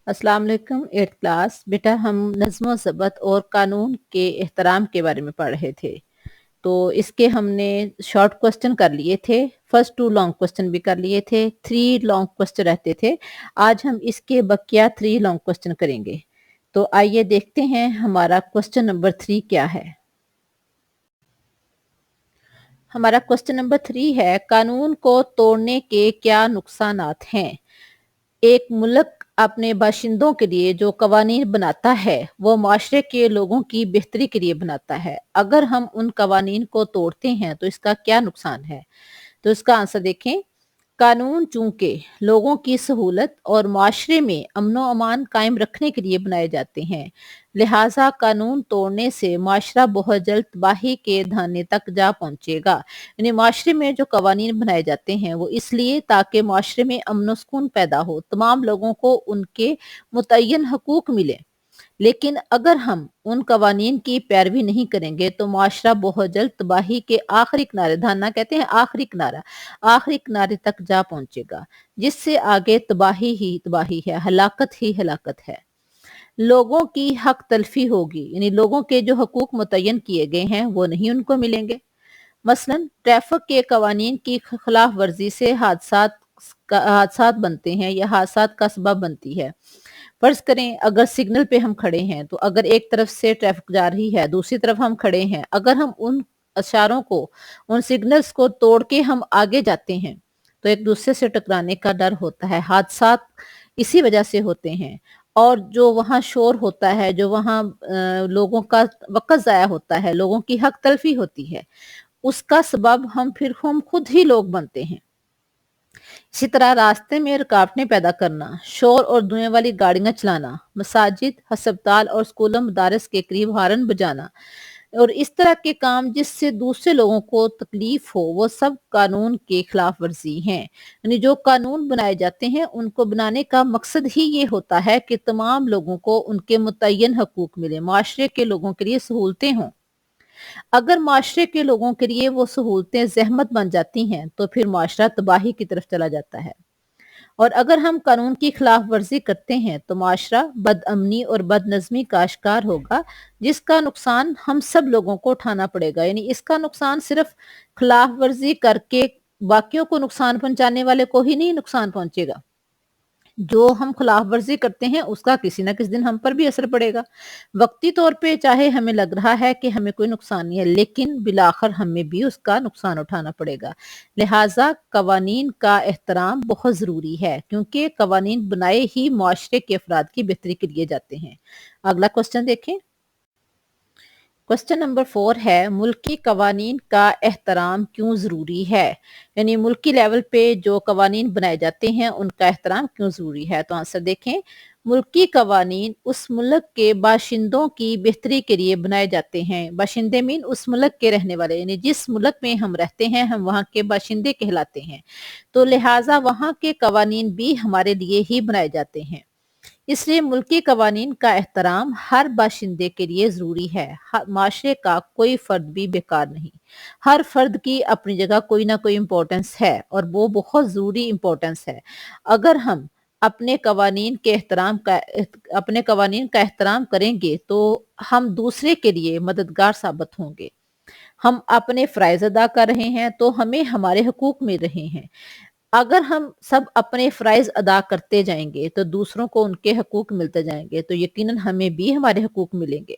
अस्सलाम वालेकुम। 8th class. बेटा हम नज़्म व ज़ब्त और कानून के एहतराम के बारे में पढ़ रहे थे। तो इसके हमने शॉर्ट क्वेश्चन कर लिए थे, फर्स्ट 2 लॉन्ग क्वेश्चन भी कर लिए थे, 3 लॉन्ग क्वेश्चन रहते थे। आज हम इसके बकिया 3 लॉन्ग क्वेश्चन करेंगे। तो आइए देखते हैं हमारा क्वेश्चन नंबर 3 क्या है। हमारा क्वेश्चन नंबर 3 है, कानून को तोड़ने के क्या नुकसानात हैं? एक मुल्क अपने बाशिंदों के लिए जो कवानीन बनाता है वो माशरे के लोगों की बेहतरी के लिए बनाता है। अगर हम उन कवानीन को तोड़ते हैं तो इसका क्या नुकसान है? तो इसका आंसर देखें। कानून चूंकि लोगों की सहूलत और माशरे में अमनो अमान कायम रखने के लिए बनाए जाते हैं, लिहाजा कानून तोड़ने से माशरा बहुत जल्द तबाही के धाने तक जा पहुंचेगा। यानी माशरे में जो कवानीन बनाए जाते हैं वो इसलिए ताकि माशरे में अमन सुकून पैदा हो, तमाम लोगों को उनके मुतय्यन हकूक मिले। लेकिन अगर हम उन कवानीन की पैरवी नहीं करेंगे तो माशरा बहुत जल्द तबाही के आखिरी किनारे, धाना कहते हैं आखिरी किनारे तक जा पहुंचेगा, जिससे आगे तबाही ही तबाही है, हलाकत ही हलाकत है। लोगों की हक तलफी होगी, यानी लोगों के जो हकूक मुतय्यन किए गए हैं वो नहीं उनको मिलेंगे। मसलन ट्रैफिक के कवानीन की खिलाफ वर्जी से हादसात बनते हैं या हादसात का सबब बनती है। फर्ज करें अगर सिग्नल पे हम खड़े हैं तो अगर एक तरफ से ट्रैफिक जा रही है, दूसरी तरफ हम खड़े हैं, अगर हम उन इशारों को, उन सिग्नल्स को तोड़ के हम आगे जाते हैं तो एक दूसरे से टकराने का डर होता है। हादसात इसी वजह से होते हैं। और जो वहाँ शोर होता है, जो वहाँ लोगों का वक़्त ज़ाया होता है, लोगों की हक तलफी होती है, उसका सबब हम खुद ही लोग बनते हैं। इसी तरह रास्ते में रुकावटें पैदा करना, शोर और धुएं वाली गाड़ियां चलाना, मसाजिद, अस्पताल और स्कूलों मदारस के करीब हारन बजाना और इस तरह के काम जिससे दूसरे लोगों को तकलीफ हो, वो सब कानून के खिलाफ वर्जी हैं। यानी जो कानून बनाए जाते हैं उनको बनाने का मकसद ही ये होता है कि तमाम लोगों को उनके मुतय्यन हकूक मिले, माशरे के लोगों के लिए सहूलतें हों। अगर माशरे के लोगों के लिए वो सहूलतें ज़हमत बन जाती हैं तो फिर माशरा तबाही की तरफ चला जाता है। और अगर हम कानून की खिलाफ वर्जी करते हैं तो माशरा बदअमनी और बदनज़मी का शिकार होगा, जिसका नुकसान हम सब लोगों को उठाना पड़ेगा। यानी इसका नुकसान सिर्फ खिलाफ वर्जी करके बाकियों को नुकसान पहुंचाने वाले को ही नहीं नुकसान पहुंचेगा, जो हम खिलाफ वर्जी करते हैं उसका किसी ना किसी दिन हम पर भी असर पड़ेगा। वक्ती तौर पे चाहे हमें लग रहा है कि हमें कोई नुकसान नहीं है, लेकिन बिलाखिर हमें भी उसका नुकसान उठाना पड़ेगा। लिहाजा कवानीन का एहतराम बहुत ज़रूरी है, क्योंकि कवानीन बनाए ही मुआशरे के अफराद की बेहतरी के लिए जाते हैं। अगला क्वेश्चन देखें। क्वेश्चन नंबर 4 है, मुल्की कवानीन का एहतराम क्यों ज़रूरी है? यानी मुल्की लेवल पे जो कवानीन बनाए जाते हैं उनका एहतराम क्यों ज़रूरी है? तो आंसर देखें। मुल्की कवानीन उस मुल्क के बाशिंदों की बेहतरी के लिए बनाए जाते हैं। बाशिंदे मीन उस मुल्क के रहने वाले, यानी जिस मुल्क में हम रहते हैं हम वहाँ के बाशिंदे कहलाते हैं। तो लिहाजा वहाँ के कवानीन भी हमारे लिए ही बनाए जाते हैं। इसलिए मुल्की कवानीन का एहतराम हर बाशिंदे के लिए ज़रूरी है। माशरे का कोई फ़र्द भी बेकार नहीं। हर फ़र्द की अपनी जगह कोई ना कोई इम्पोर्टेंस है और वो बहुत ज़रूरी इम्पोर्टेंस है। अगर हम अपने कवानीन का एहतराम करेंगे तो हम दूसरे के लिए मददगार साबित होंगे। हम अपने फ़राइज़ अदा कर रहे हैं तो हमें हमारे हकूक मिल रहे हैं। अगर हम सब अपने फ़राइज़ अदा करते जाएँगे तो दूसरों को उनके हकूक मिलते जाएँगे, तो यकीनन हमें भी हमारे हकूक मिलेंगे।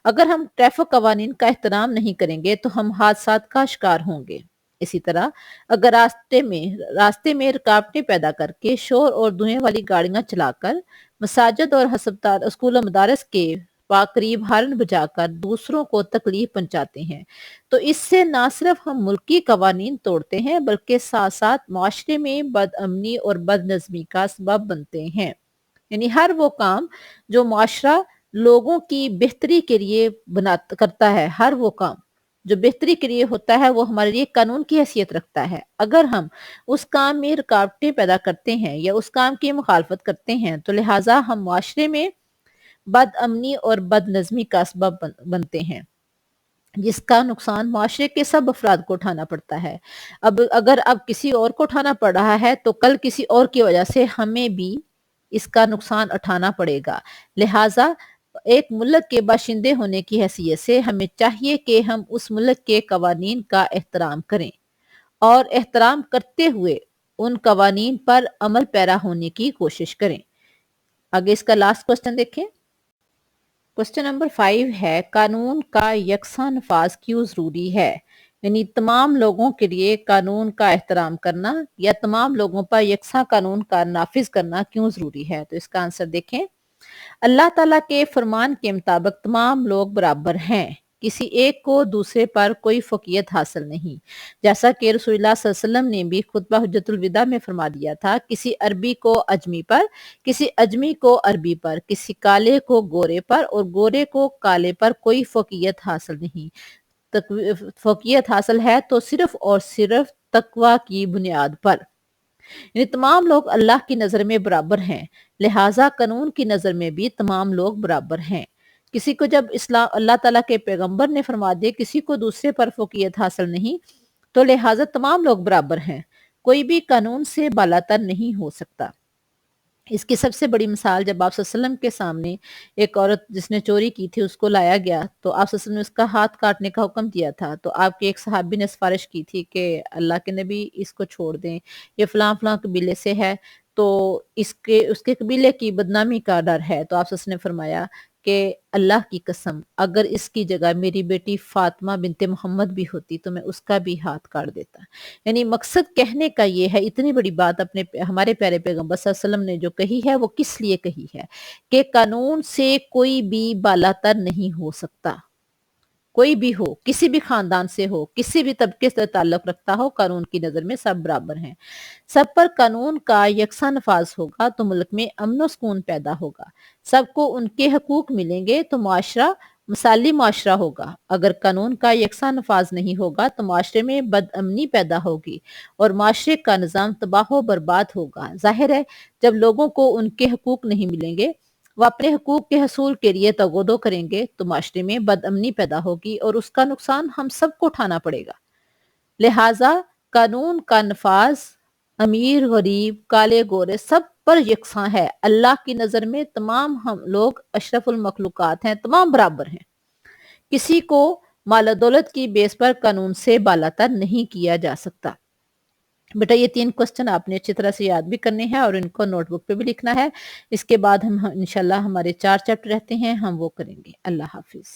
अगर हम ट्रैफ़िक कवानीन का एहतराम नहीं करेंगे तो हम हादसात का शिकार होंगे। इसी तरह अगर रास्ते में रुकावटें पैदा करके शोर और धुएँ वाली गाड़ियाँ चलाकर, मसाजिद और अस्पताल, स्कूल और मदारस के करीब हॉर्न बजाकर दूसरों को तकलीफ पहुँचाते हैं, तो इससे ना सिर्फ हम मुल्की कवानीन तोड़ते हैं बल्कि साथ-साथ माशरे में बदअमनी और बदनज़मी का सबब बनते हैं। यानी हर वो काम जो माशरा लोगों की बेहतरी के लिए करता है, हर वो काम जो बेहतरी के लिए होता है वो हमारे लिए कानून की हैसियत रखता है। अगर हम उस काम में रुकावटें पैदा करते हैं या उस काम की मुखालफत करते हैं तो लिहाजा हम माशरे में बदअमनी और बदनज़मी का सबब बनते हैं, जिसका नुकसान माशरे के सब अफराद को उठाना पड़ता है। अब अगर अब किसी और को उठाना पड़ रहा है तो कल किसी और की वजह से हमें भी اس کا نقصان اٹھانا پڑے گا۔ لہٰذا ایک ملک کے باشندے ہونے کی حیثیت سے ہمیں چاہیے کہ ہم اس ملک کے قوانین کا احترام کریں اور احترام کرتے ہوئے ان قوانین پر عمل پیرا ہونے کی کوشش کریں۔ آگے اس کا لاسٹ کوسچن دیکھیں۔ کوسچن نمبر 5 ہے، قانون کا یکساں نفاذ کیوں ضروری ہے؟ یعنی تمام لوگوں کے لیے قانون کا احترام کرنا یا تمام لوگوں پر یکساں قانون کا نافذ کرنا کیوں ضروری ہے؟ تو اس کا آنسر دیکھیں۔ اللہ تعالیٰ کے فرمان کے مطابق تمام لوگ برابر ہیں، کسی ایک کو دوسرے پر کوئی فوقیت حاصل نہیں، جیسا کہ رسول اللہ صلی اللہ علیہ وسلم نے بھی خطبہ حجۃ الوداع میں فرما دیا تھا، کسی عربی کو اجمی پر، کسی اجمی کو عربی پر، کسی کالے کو گورے پر اور گورے کو کالے پر کوئی فوقیت حاصل نہیں۔ فوقیت حاصل ہے تو صرف اور صرف تقوی کی بنیاد پر۔ یعنی تمام لوگ اللہ کی نظر میں برابر ہیں، لہٰذا قانون کی نظر میں بھی تمام لوگ برابر ہیں۔ کسی کو جب اللہ تعالیٰ کے پیغمبر نے فرما دیا کسی کو دوسرے پر فوقیت حاصل نہیں، تو لہٰذا تمام لوگ برابر ہیں، کوئی بھی قانون سے بالاتر نہیں ہو سکتا۔ اس کی سب سے بڑی مثال جب آپ صلی اللہ علیہ وسلم کے سامنے ایک عورت جس نے چوری کی تھی اس کو لایا گیا تو آپ صلی اللہ علیہ وسلم نے اس کا ہاتھ کاٹنے کا حکم دیا تھا، تو آپ کے ایک صحابی نے سفارش کی تھی کہ اللہ کے نبی اس کو چھوڑ دیں، یہ فلاں فلاں قبیلے سے ہے تو اس کے قبیلے کی بدنامی کا ڈر ہے، تو آپ صلی اللہ علیہ وسلم نے فرمایا کہ اللہ کی قسم اگر اس کی جگہ میری بیٹی فاطمہ بنت محمد بھی ہوتی تو میں اس کا بھی ہاتھ کاٹ دیتا۔ یعنی مقصد کہنے کا یہ ہے، اتنی بڑی بات ہمارے پیارے پیغمبر صلی اللہ علیہ وسلم نے جو کہی ہے وہ کس لیے کہی ہے کہ قانون سے کوئی بھی بالاتر نہیں ہو سکتا، کوئی بھی ہو، کسی بھی خاندان سے ہو، کسی بھی طبقے سے تعلق رکھتا ہو، قانون کی نظر میں سب برابر ہیں۔ سب پر قانون کا یکساں نفاذ ہوگا تو ملک میں امن و سکون پیدا ہوگا، سب کو ان کے حقوق ملیں گے تو معاشرہ مثالی معاشرہ ہوگا۔ اگر قانون کا یکساں نفاذ نہیں ہوگا تو معاشرے میں بد امنی پیدا ہوگی اور معاشرے کا نظام تباہ و برباد ہوگا۔ ظاہر ہے جب لوگوں کو ان کے حقوق نہیں ملیں گے، وہ اپنے حقوق کے حصول کے لیے تغودو کریں گے تو معاشرے میں بد امنی پیدا ہوگی اور اس کا نقصان ہم سب کو اٹھانا پڑے گا۔ لہٰذا قانون کا نفاذ امیر غریب کالے گورے سب پر یکساں ہے۔ اللہ کی نظر میں تمام ہم لوگ اشرف المخلوقات ہیں، تمام برابر ہیں، کسی کو مال و دولت کی بیس پر قانون سے بالاتر نہیں کیا جا سکتا۔ بیٹا یہ 3 کوسچن آپ نے اچھی طرح سے یاد بھی کرنے ہیں اور ان کو نوٹ بک پہ بھی لکھنا ہے۔ اس کے بعد ہم انشاءاللہ ہمارے 4 چیپٹر رہتے ہیں، ہم وہ کریں گے۔ اللہ حافظ۔